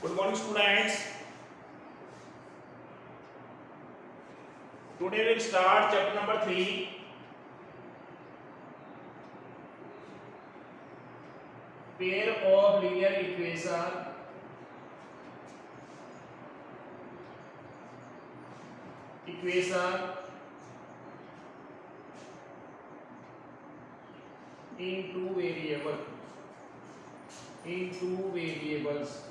Good morning, students. Today we'll start chapter number 3. Pair of linear equation. In two variables.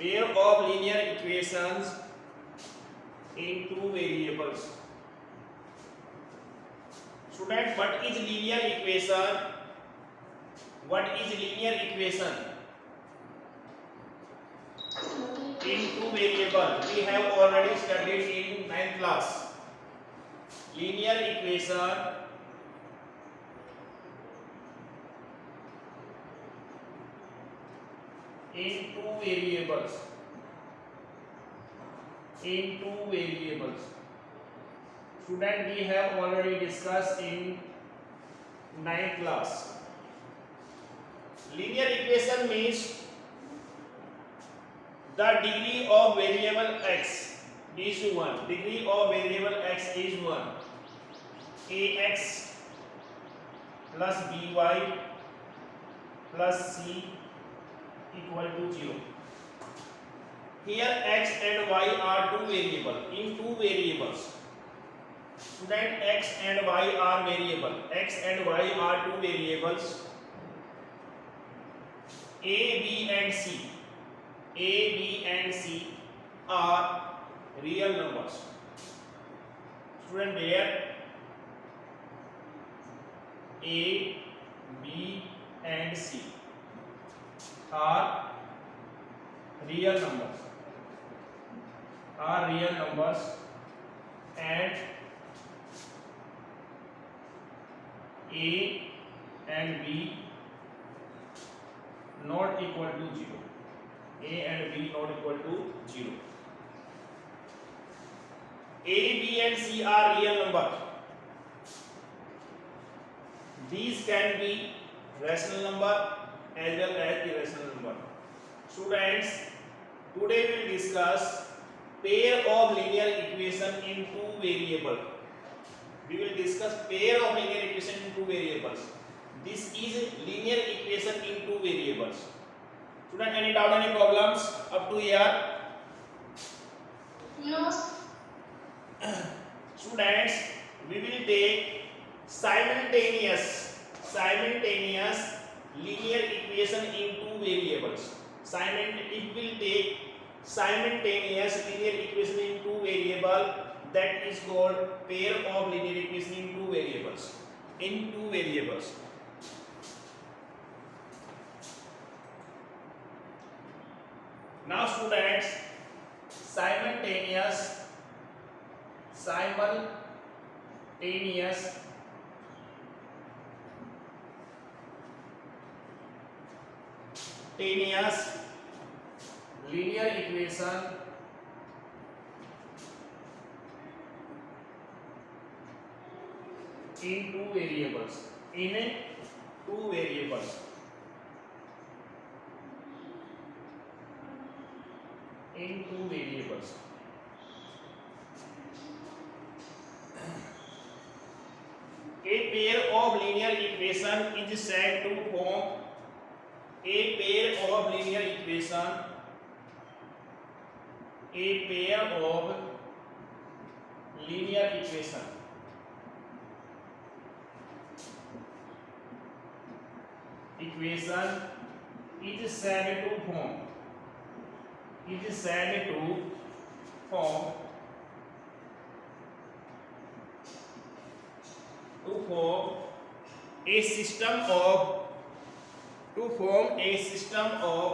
Pair of linear equations in two variables. Student, what is linear equation? What is linear equation? In two variables. We have already studied in 9th class. Linear equation in two variables. Student, we have already discussed in 9th class. Linear equation means the degree of variable x is 1. Degree of variable x is 1. Ax plus by plus c equal to 0. Here x and y are two variables. In two variables, student, x and y are variable. X and y are two variables. A, B and C. A, B and C are real numbers. Student, there A, B and C are real numbers. And A and B not equal to 0. A and B not equal to 0. A, B and C are real numbers. These can be rational number as well as irrational number. Students, today we will discuss pair of linear equation in two variables. We will discuss pair of linear equation in two variables. This is linear equation in two variables. Student, any doubt, any problems up to here? No. Students, we will take simultaneous linear equation in two variables. It will take simultaneous linear equation in two variables, that is called pair of linear equation in two variables. Now students, simultaneous linear equation in two variables. A pair of linear equation is said to form a pair of linear equation is said to form a system of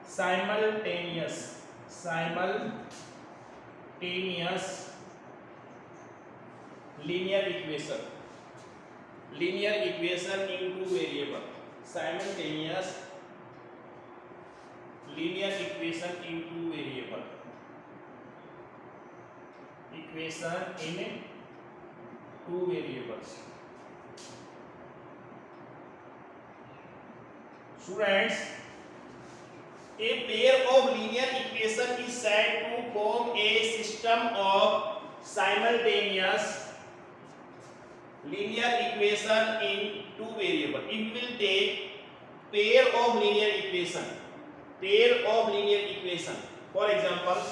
simultaneous linear equation in two variables. Simultaneous linear equation in two variables. equation in two variables. Students, a pair of linear equation is said to form a system of simultaneous linear equation in two variables. If we will take pair of linear equation, for example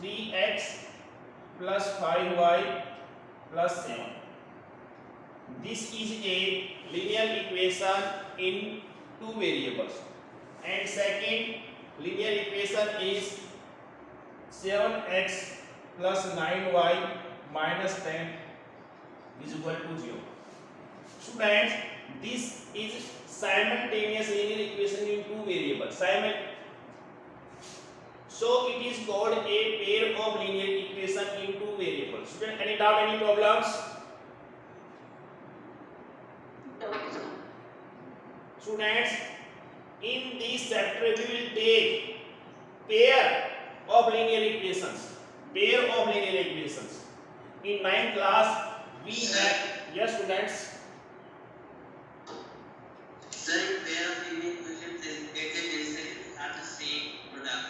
3x plus 5y plus 7, this is a linear equation in two variables. And second linear equation is 7x plus 9y minus 10 is equal to 0. Students, this is simultaneous linear equation in two variables. So it is called a pair of linear equation in two variables. Students, any doubt, any problems? Students, in this chapter we will take pair of linear equations. In 9th class we have, yes students. Sir, pair of linear equations is are the same product.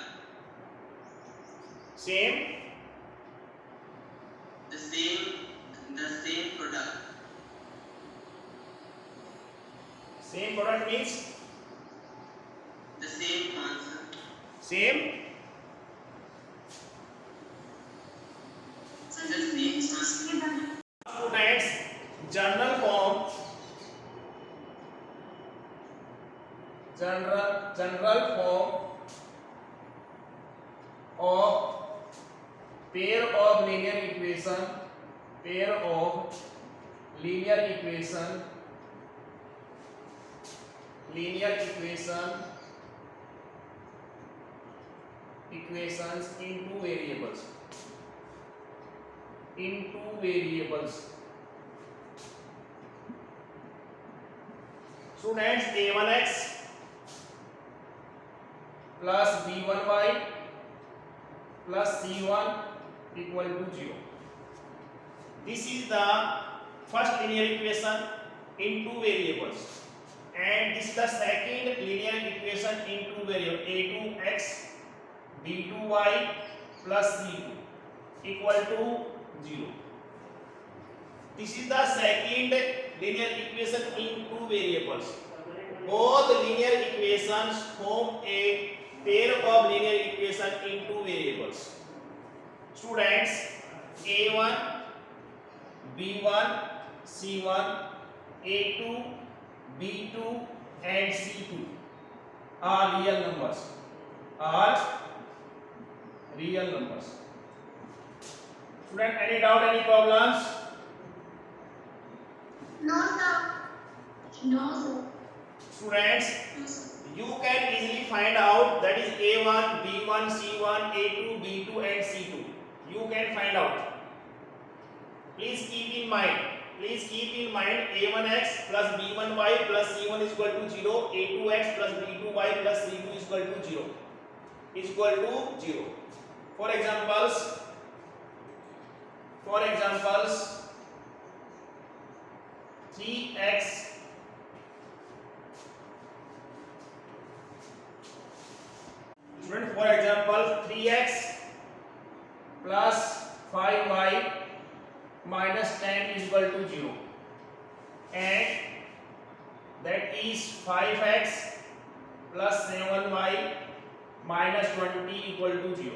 The same product. Same product means the same answer. Same. So the same answer. Students, general form of pair of linear equation equations in two variables. Students, a1x plus b1y plus c1 equal to 0. This is the first linear equation in two variables, and this is the second linear equation in two variables, a2x b2y plus c2 equal to 0. This is the second linear equation in two variables. Both linear equations form a pair of linear equation in two variables. Students, a1 b1 c1 a2 b2 and c2 are real numbers. Student, any doubt, any problems? No, sir. Students, you can easily find out, that is a1 b1 c1 a2 b2 and c2. You can find out. Please keep in mind a1x plus b1y plus c1 is equal to 0, a2x plus b2y plus c2 is equal to 0. For examples, 3x student, for example 3x plus 5y minus 10 is equal to 0, and that is 5x plus 7y minus 20 equal to 0.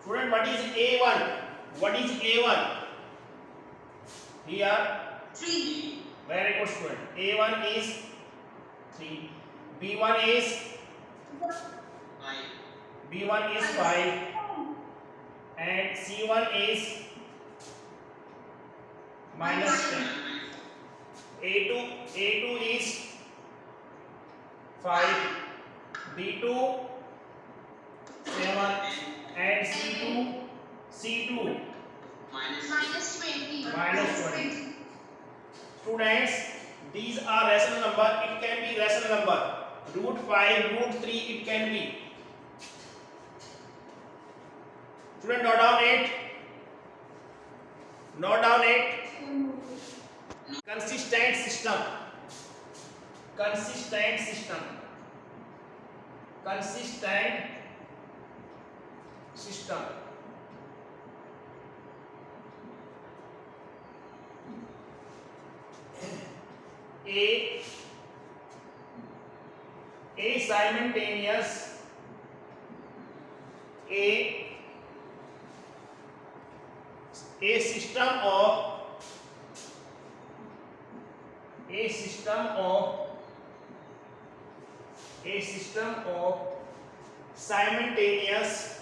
Student, what is a1? Here 3. very good student. a1 is 3, b1 is 5 and c1 is minus 10. a2 is 5, b2 7 and c2 Minus 20. minus 20. Students, these are rational number. It can be rational number. Root 5, root 3 it can be. Student, note down it. Note down it. No. Consistent system. Consistent system. Consistent system. A simultaneous a system of simultaneous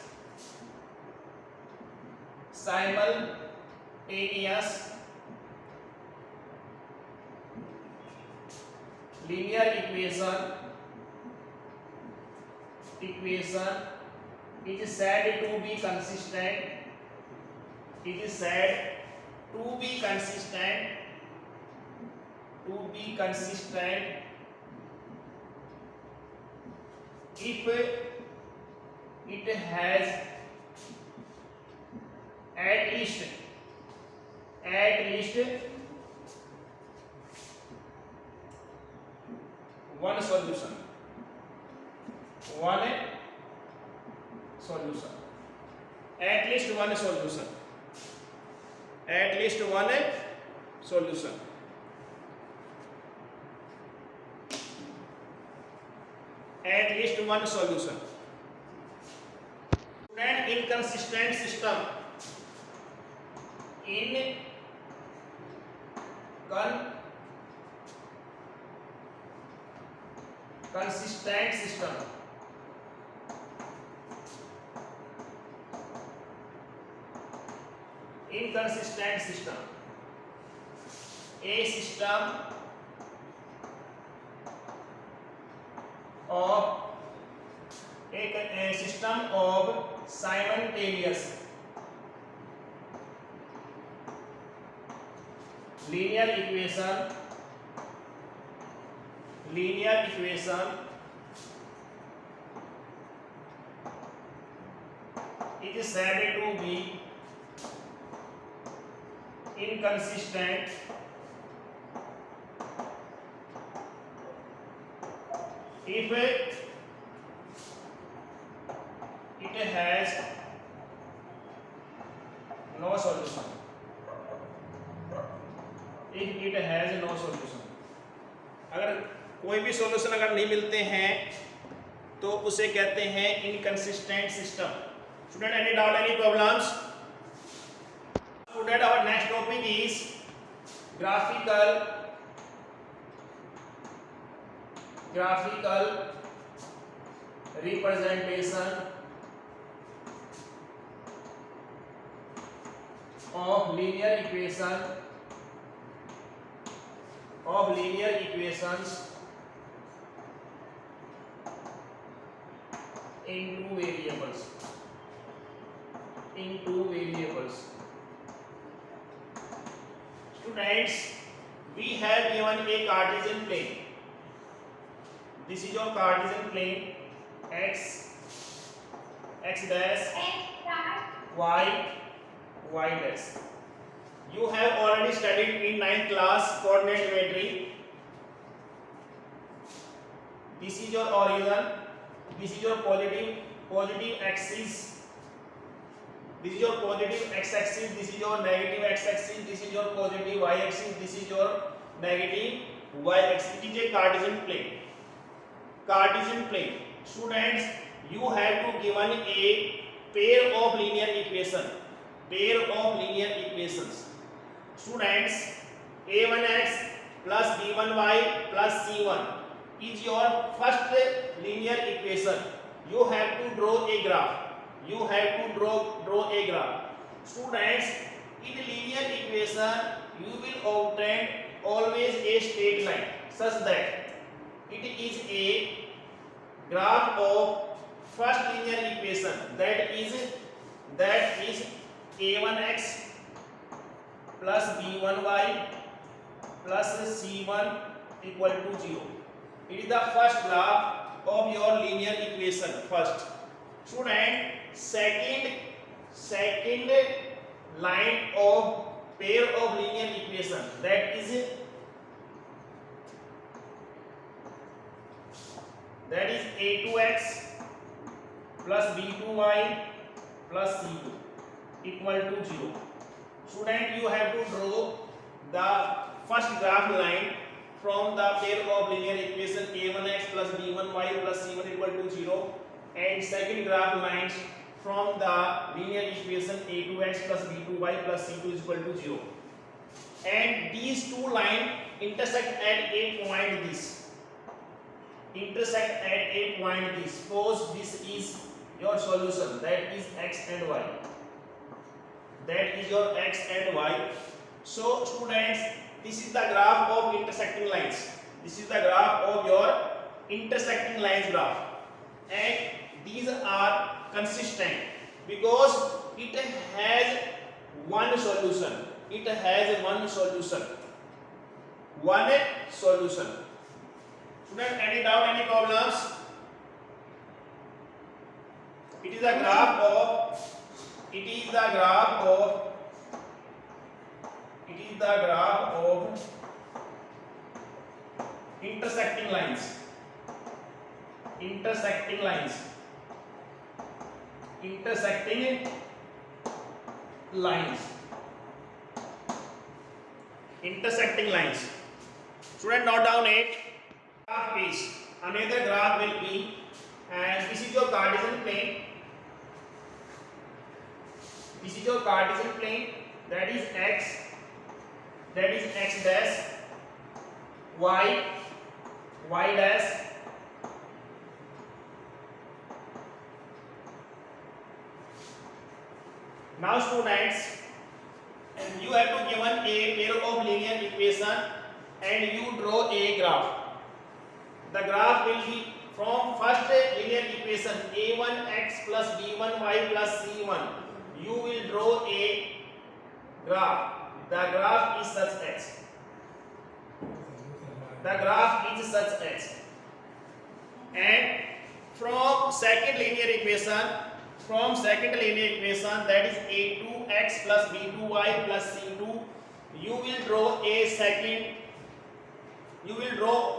linear equation is said to be consistent. It is said to be consistent if it has at least one solution. At least one solution. At least one solution. At least one solution. Student, inconsistent system. Consistent system. Inconsistent system. A system of simultaneous linear equation it is said to be inconsistent if it has no solution. If it has no solution, अगर कोई भी solution अगर नहीं मिलते हैं तो उसे कहते हैं inconsistent system. Student, any doubt, any problems? Student, our next topic is graphical representation of linear equations in two variables. Students, we have given a Cartesian plane. This is your Cartesian plane, x dash, y dash. You have already studied in 9th class coordinate geometry. This is your origin. This is your positive axis. This is your positive x-axis. This is your negative x-axis. This is your positive y-axis. This is your negative y-axis. It is a Cartesian plane. Students, you have to given a pair of linear equations. Students, a1x plus b1y plus c1 is your first linear equation. You have to draw a graph. Students, in linear equation you will obtain always a straight line such that it is a graph of first linear equation, that is a1x plus b1y plus c1 equal to 0. It is the first graph of your linear equation. First. Student, second line of pair of linear equation that is a2x plus b2y plus c2 equal to 0. Student, you have to draw the first graph line from the pair of linear equation a1x plus b1y plus c1 equal to 0, and second graph lines from the linear equation a2x plus b2y plus c2 is equal to 0. And these two lines intersect at a point this. Intersect at a point this. Suppose this is your solution, that is x and y. That is your x and y. So students, this is the graph of intersecting lines. This is the graph of your intersecting lines graph, and these are consistent because it has one solution. It has one solution. One solution. Student, any doubt, any problems? It is the graph of intersecting lines. Intersecting lines. Intersecting lines. Intersecting lines. Student, note down it. Graph is another graph will be, and this is your Cartesian plane. This is your Cartesian plane, that is x dash, y dash, now students, you have to given a pair of linear equation and you draw a graph. The graph will be from first linear equation a1x plus b1y plus c1. You will draw a graph. The graph is such x. The graph is such x. And from second linear equation, that is a2x plus b2y plus c2, you will draw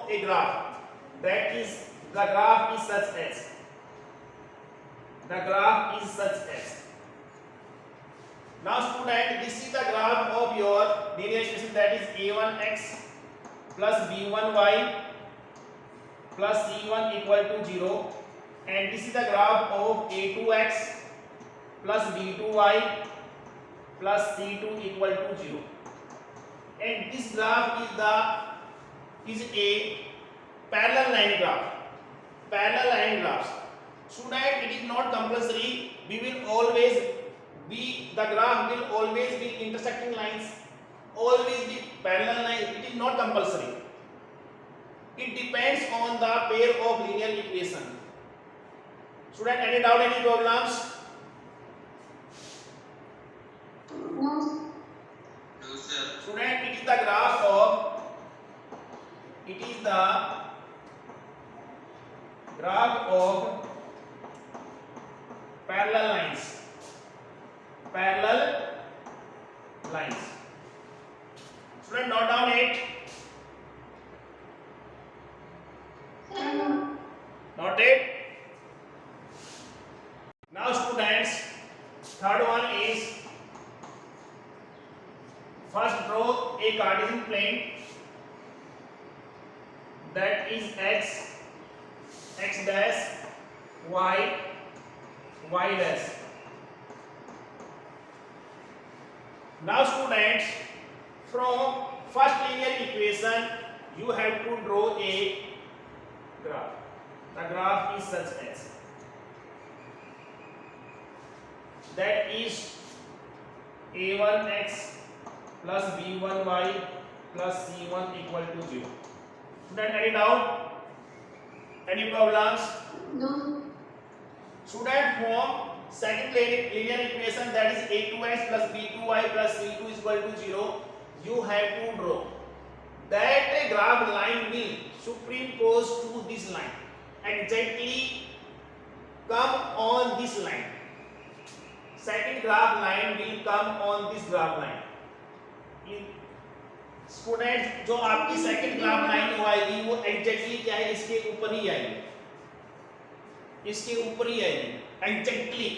a graph. That is, the graph is such x. The graph is such x. Now student, this is the graph of your linear equation, that is a1x plus b1y plus c1 equal to 0, and this is the graph of a2x plus b2y plus c2 equal to 0. And this graph is a parallel line graph. Parallel line graphs. Student, it is not compulsory. The graph will always be intersecting lines, always be parallel lines. It is not compulsory. It depends on the pair of linear equation. Student, any doubt, any problems? No. No, sir. Student, it is the graph of parallel lines. Parallel lines. Student, note down it. No. Note it. Now students, third one is, first draw a Cartesian plane, that is x dash, y dash. Now students, from first linear equation you have to draw a graph. The graph is such as, that is a1x plus b1y plus c1 equal to 0. Student, any doubt? Any problems? No. Student, from second linear equation, that is a2x plus b2y plus c2 is equal to 0, you have to draw that graph line will superimpose to this line, exactly come on this line. Second graph line will come on this graph line. Student जो आपकी second graph line आएगी वो exactly क्या है, इसके ऊपर ही आएगी, इसके ऊपर ही आएगी exactly.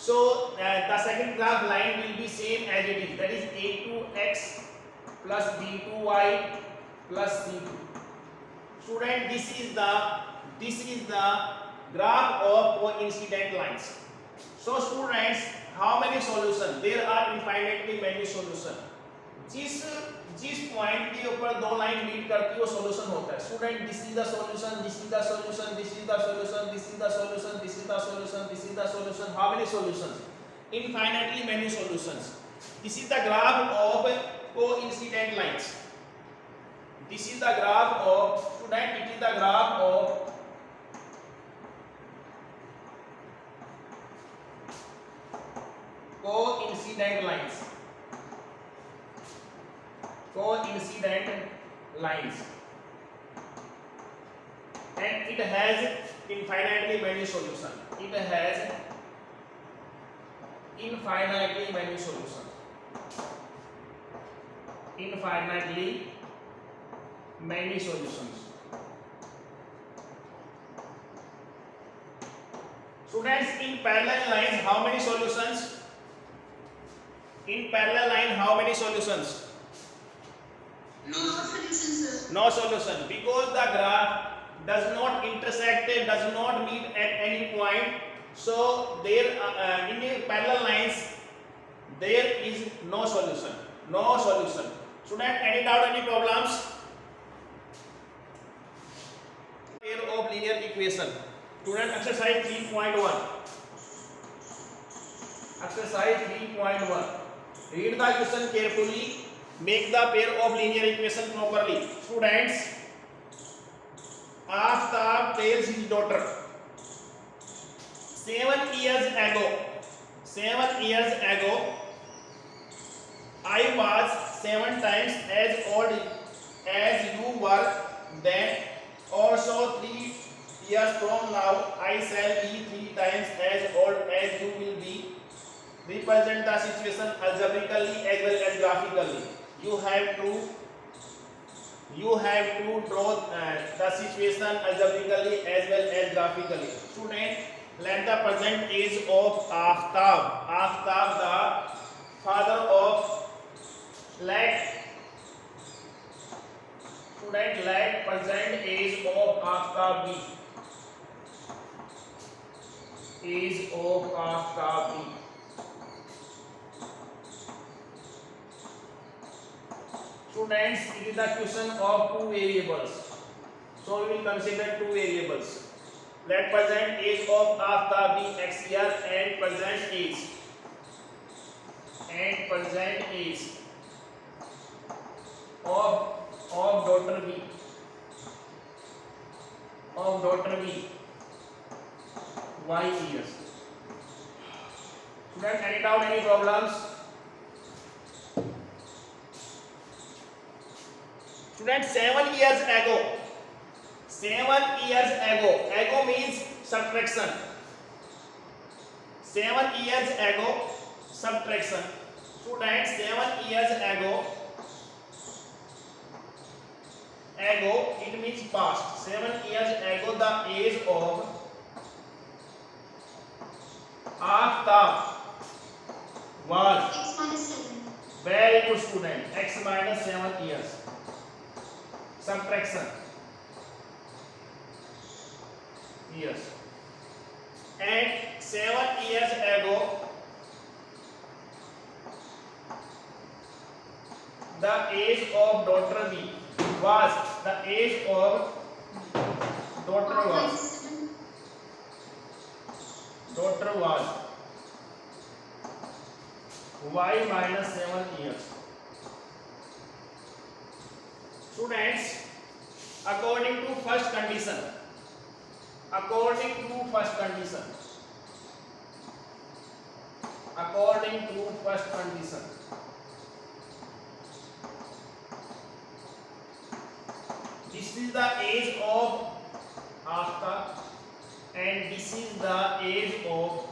So the second graph line will be same as it is, that is a2x plus b2y plus c2. Student, this is the graph of coincident lines. So students, how many solutions? There are infinitely many solutions. जिस point के ऊपर दो line meet करती है वो solution होता है. Student, this is the solution, this is the solution, this is the solution, this is the solution, this is the solution, this is the solution. How many solutions? Infinitely many solutions. This is the graph of coincident lines. This is the graph of, student, it is the graph of coincident lines. Coincident lines. And it has infinitely many solutions. It has infinitely many solutions. Infinitely many solutions. Students, in parallel lines, how many solutions? In parallel line, how many solutions? No solution, sir. No solution, because the graph does not intersect, does not meet at any point. So there in the parallel lines there is no solution. No solution. Student, any doubt, any problems? Pair of linear equation. Student, exercise 3.1. Exercise 3.1. Read the question carefully. Make the pair of linear equation properly. Students, Aftab tells his daughter, 7 years ago, I was 7 times as old as you were then. Also 3 years from now, I shall be 3 times as old as you will be. Represent the situation algebraically as well as graphically. You have to draw the situation algebraically as well as graphically. Student, let the present age of Aftab, the father of, let present age of Aftab be. Age of Aftab be. Students, it is the question of two variables. So we will consider two variables. Let present age of Aftab be x year and present age of daughter b y years. Student, any doubt, any problems? Student, 7 years ago, ago means subtraction. 7 years ago, subtraction. Student, 7 years ago, it means past. 7 years ago, the age of Aftab was, X minus 7. very good student, x minus 7 years. Subtraction years. And 7 years ago, the age of daughter B was, the age of daughter was y minus 7 years. Students, according to first condition, this is the age of Aftab and this is the age of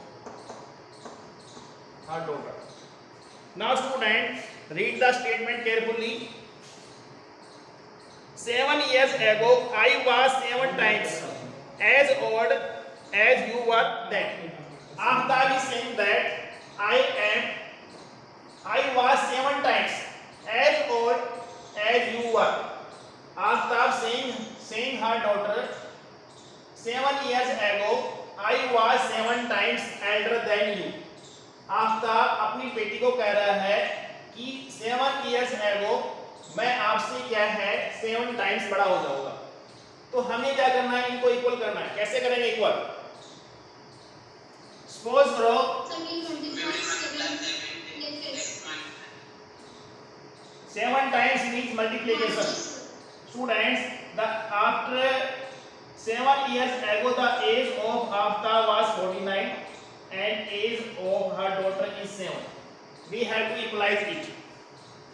her daughter. Now student, Read the statement carefully. 7 years ago, I was 7 times as old as you were then. Aftab is saying that I was 7 times as old as you were. Aftab saying her daughter, 7 years ago, I was 7 times elder than you. Aftab अपनी बेटी को कह रहा है कि 7 years ago मैं आपसे क्या है 7 times बड़ा हो जाऊंगा। तो हमें क्या करना है, इनको इक्वल करना है। कैसे करेंगे इक्वल? सपोज करो 7 times means multiplication. Students, the after 7 years ago the age of Aftab was 49 and age of her daughter is 7. We have to equalize it.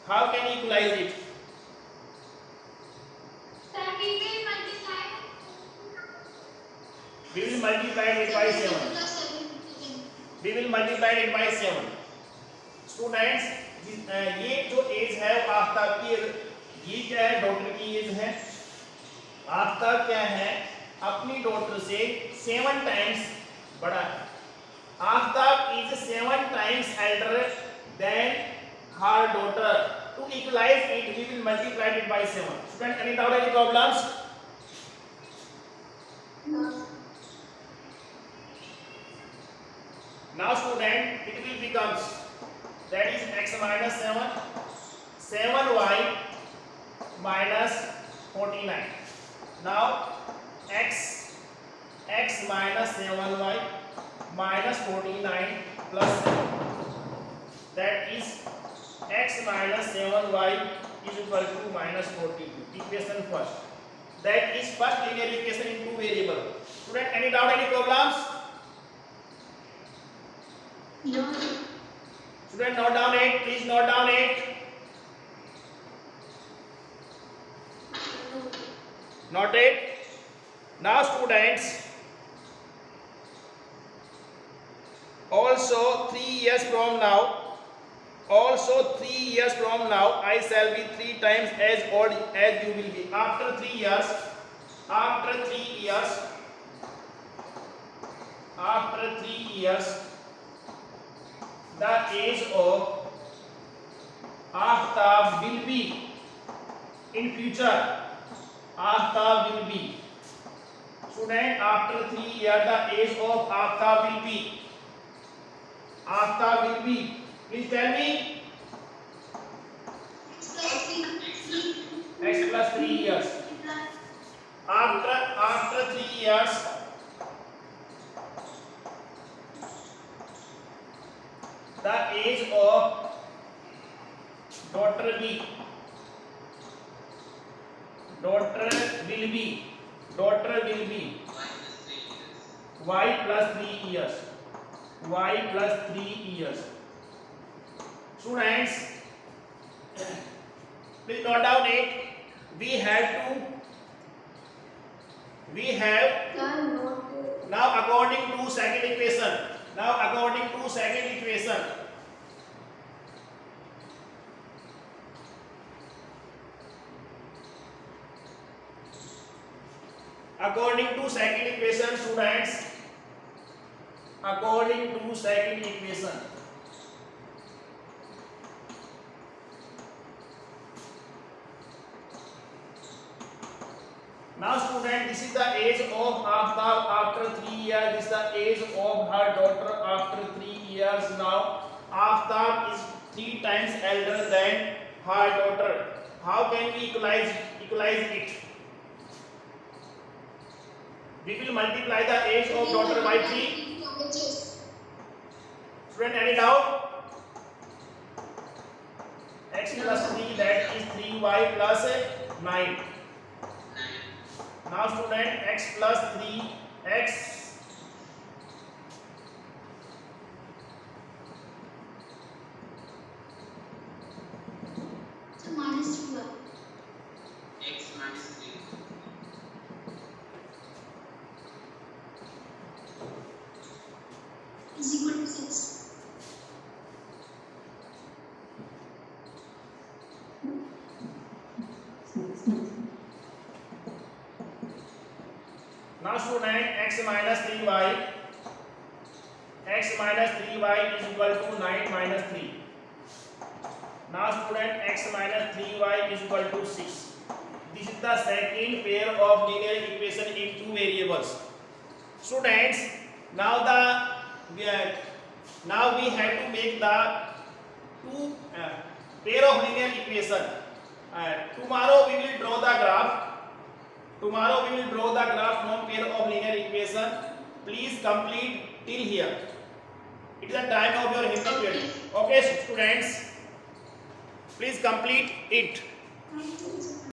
How can you equalize it? We will multiply it by 7. We will multiply it by 7. Students, ये जो as है आफ्ताब की, ये क्या है, daughter की as है। आफ्ताब क्या है, अपनी डॉटर से 7 टाइम्स बड़ा है। Aftab is 7 times elder than her daughter. To equalize it, we will multiply it by 7. Student, any doubt, any problems? No. Now student, it will becomes, that is x minus 7, 7y minus 49. Now x minus 7y minus 49 plus 7. That is x minus 7y is equal to minus 42. Equation first. That is first linear equation in two variable. Student, any doubt, any problems? No. Student, note down it. Please note down it. Note it. Now students, also 3 years from now, I shall be 3 times as old as you will be. After 3 years, the age of Aftab will be, in future Aftab will be, student, after 3 years the age of Aftab will be, please tell me, x plus 3 years. After 3 years the age of daughter will be y plus 3 years. Students, please note down it. We have now according to second equation, according to second equation students, according to second equation, now student, this is the age of Aftab after 3 years, this is the age of her daughter after 3 years. Now Aftab is 3 times elder than her daughter. How can we equalize it? We will multiply the age of daughter by 3. Student, any doubt? X plus 3, that is 3y plus 9. Now student, x plus 3, x minus 2 x minus 3. is equal to 6. Now student, x minus 3y is equal to 9 minus 3. Now student, x minus 3y is equal to 6. This is the second pair of linear equation in two variables. Students, now we have to make the two pair of linear equation. Tomorrow we will draw the graph. From pair of linear equation. Please complete till here. It is the time of your Hindi period. Okay, students. Please complete it.